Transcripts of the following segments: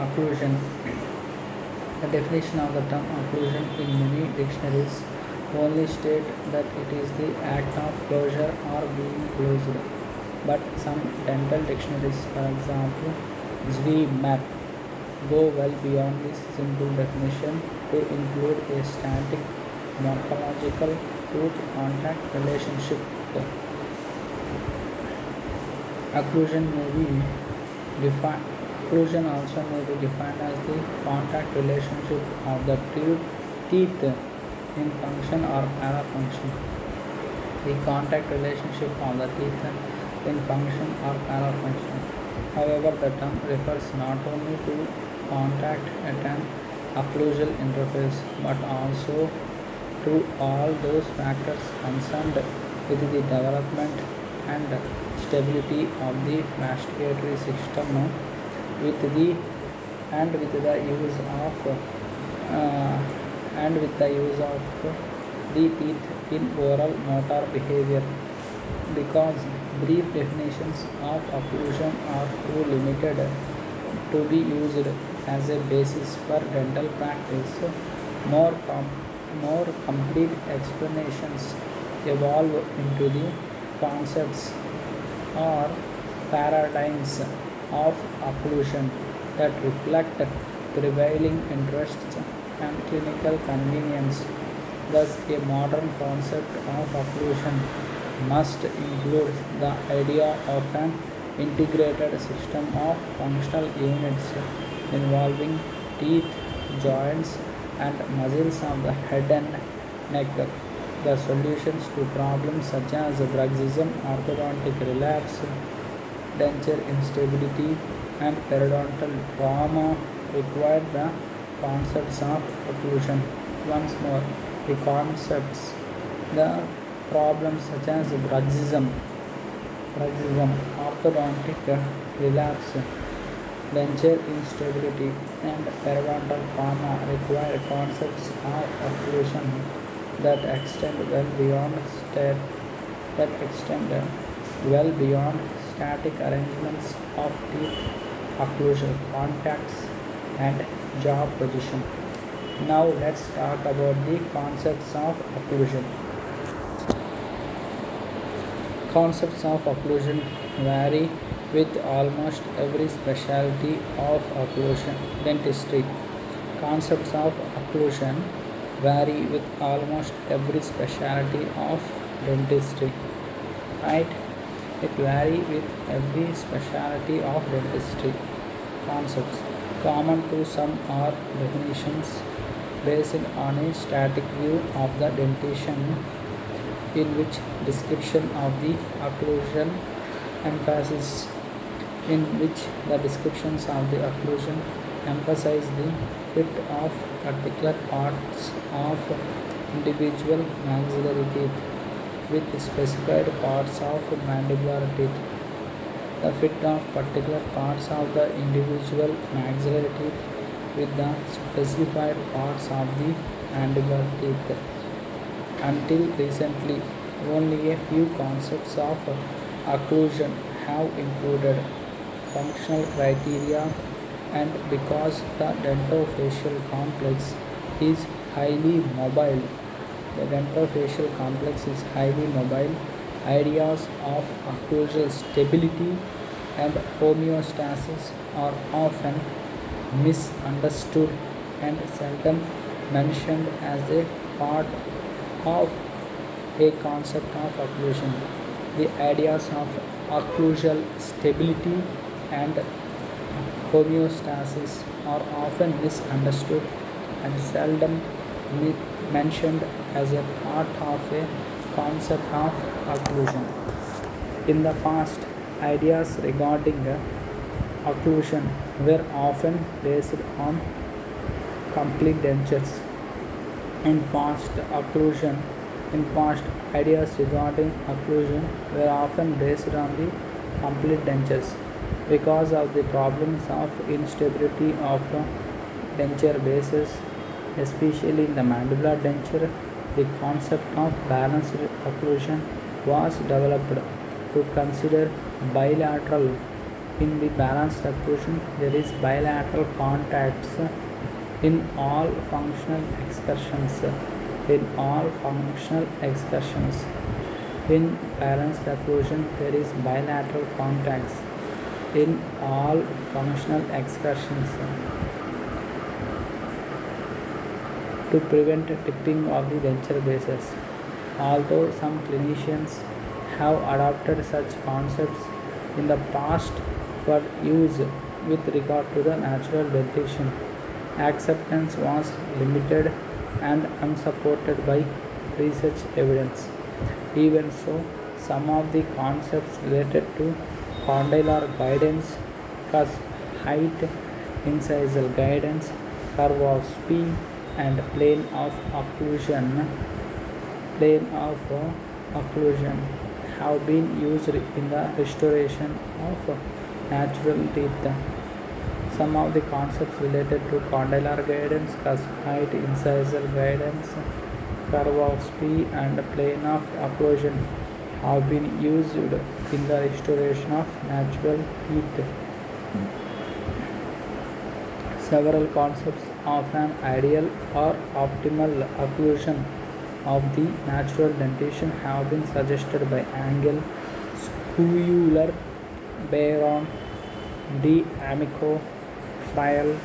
Occlusion. The definition of the term occlusion in many dictionaries only state that it is the act of closure or being closed. But some dental dictionaries, for example, ZWMAP, go well beyond this simple definition to include a static morphological tooth-contact relationship. Occlusion may be defined. Occlusion also may be defined as the contact relationship of the teeth in function or parafunction. The contact relationship of the teeth in function or parafunction. However, the term refers not only to contact at an occlusal interface but also to all those factors concerned with the development and stability of the masticatory system with the with the use of the teeth in oral motor behavior. Because brief definitions of occlusion are too limited to be used as a basis for dental practice, more more complete explanations evolve into the concepts or paradigms of occlusion that reflect prevailing interests and clinical convenience. Thus, a modern concept of occlusion must include the idea of an integrated system of functional units involving teeth, joints, and muscles of the head and neck. The solutions to problems such as bruxism, orthodontic relapse, denture instability, and periodontal trauma require the concepts of occlusion. Once more, the concepts, the problems such as bruxism, orthodontic relapse, denture instability, and periodontal trauma require concepts of occlusion that extend well beyond static arrangements of teeth, occlusal contacts, and jaw position. Now let's talk about the concepts of occlusion. Concepts of occlusion vary with almost every specialty of occlusion dentistry. Concepts of occlusion vary with almost every specialty of dentistry. Right? It varies with every specialty of dentistry. Concepts common to some are definitions based on a static view of the dentition, in which description of the occlusion emphasis in which the descriptions of the occlusion emphasize the fit of particular parts of individual maxillary teeth with specified parts of mandibular teeth. The fit of particular parts of the individual maxillary teeth with the specified parts of the mandibular teeth. Until recently, only a few concepts of occlusion have included functional criteria, and because the dentofacial complex is highly mobile, ideas of occlusal stability and homeostasis are often misunderstood and seldom mentioned as a part of a concept of occlusion. The ideas of occlusal stability and homeostasis are often misunderstood and seldom mentioned as a part of a concept of occlusion. In the past, ideas regarding occlusion were often based on complete dentures. In past, ideas regarding occlusion were often based on the complete dentures. Because of the problems of instability of denture bases, especially in the mandibular denture, the concept of balanced occlusion was developed to consider bilateral In the balanced occlusion, there is bilateral contacts in all functional excursions. In all functional excursions. In balanced occlusion, there is bilateral contacts in all functional excursions to prevent tipping of the denture bases. Although some clinicians have adopted such concepts in the past for use with regard to the natural dentition, acceptance was limited and unsupported by research evidence. Even so, some of the concepts related to condylar guidance, cusp height, incisal guidance, curve of P, and plane of occlusion have been used in the restoration of natural teeth. Some of the concepts related to condylar guidance, cusp height, incisal guidance, curve of P, and plane of occlusion have been used in the restoration of natural teeth. Several concepts of an ideal or optimal occlusion of the natural dentition have been suggested by Angel, Schuler, Bayron, D'Amico, Friel,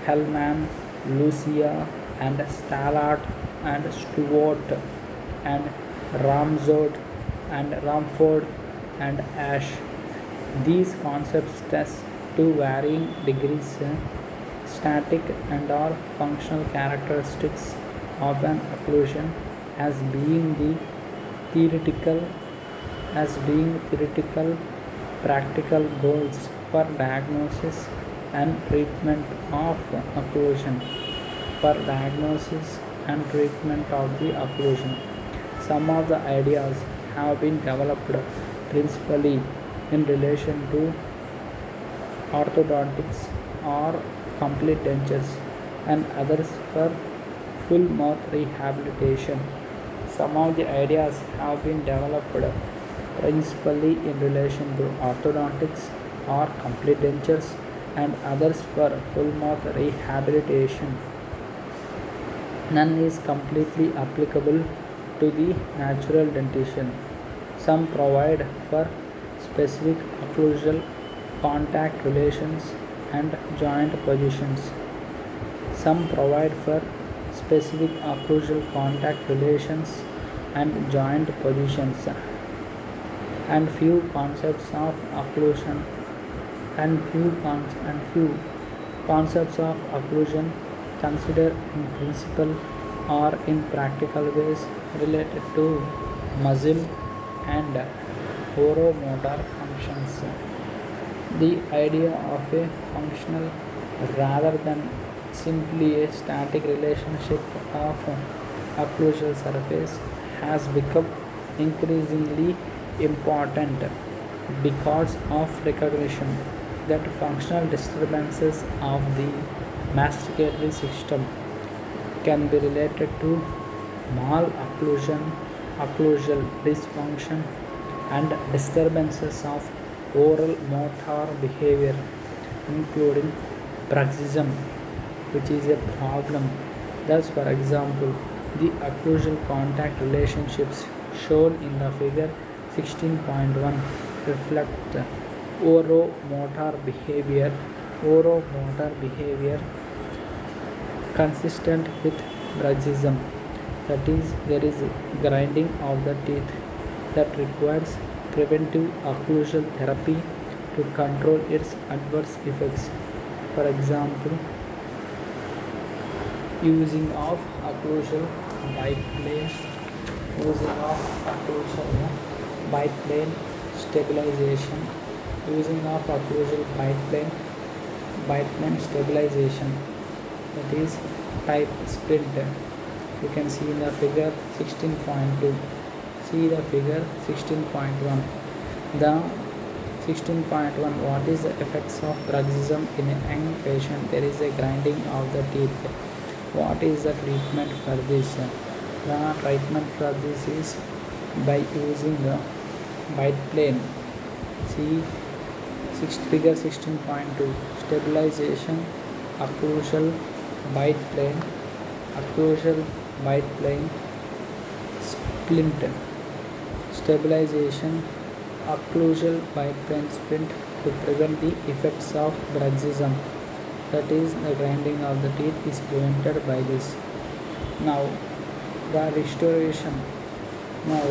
Hellman, Lucia, and Stallard, and Stewart, and Ramford, and Ash. These concepts test to varying degrees static and or functional characteristics of an occlusion as being theoretical practical goals for diagnosis and treatment of occlusion. Some of the ideas have been developed principally in relation to orthodontics or complete dentures, and others for full mouth rehabilitation. Some of the ideas have been developed principally in relation to orthodontics or complete dentures, and others for full mouth rehabilitation. None is completely applicable to the natural dentition. Some provide for specific occlusal contact relations and joint positions. Some provide for specific occlusal contact relations and joint positions, and few concepts of occlusion consider in principle or in practical ways related to muscle and oromotor functions. The idea of a functional rather than simply a static relationship of occlusal surface has become increasingly important because of recognition that functional disturbances of the masticatory system can be related to malocclusion, occlusal dysfunction, and disturbances of oral motor behavior, including bruxism, which is a problem. Thus, for example, the occlusal contact relationships shown in the figure 16.1 reflect oromotor behavior consistent with bruxism. That is, there is grinding of the teeth that requires preventive occlusal therapy to control its adverse effects. For example, using of occlusal biplane stabilization, that is type splint. You can see in the figure 16.2. See the figure 16.1. The 16.1, what is the effects of bruxism in a young patient? There is a grinding of the teeth. What is the treatment for this? The treatment for this is by using the bite plane. See Figure 16.2 stabilization occlusal biplane occlusal biplane splint stabilization occlusal biplane splint to prevent the effects of bruxism, that is the grinding of the teeth is prevented by this. Now the restoration now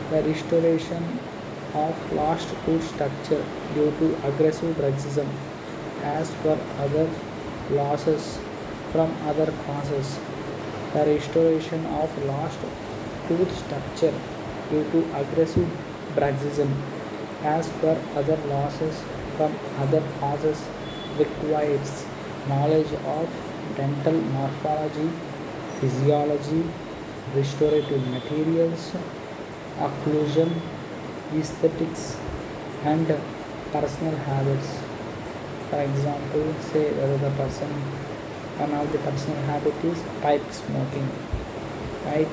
the restoration of lost tooth structure due to aggressive bruxism as per other losses from other causes. The restoration of lost tooth structure due to aggressive bruxism as per other losses from other causes requires knowledge of dental morphology, physiology, restorative materials, occlusion, aesthetics, and personal habits. For example, say whether one of the personal habit is pipe smoking, right?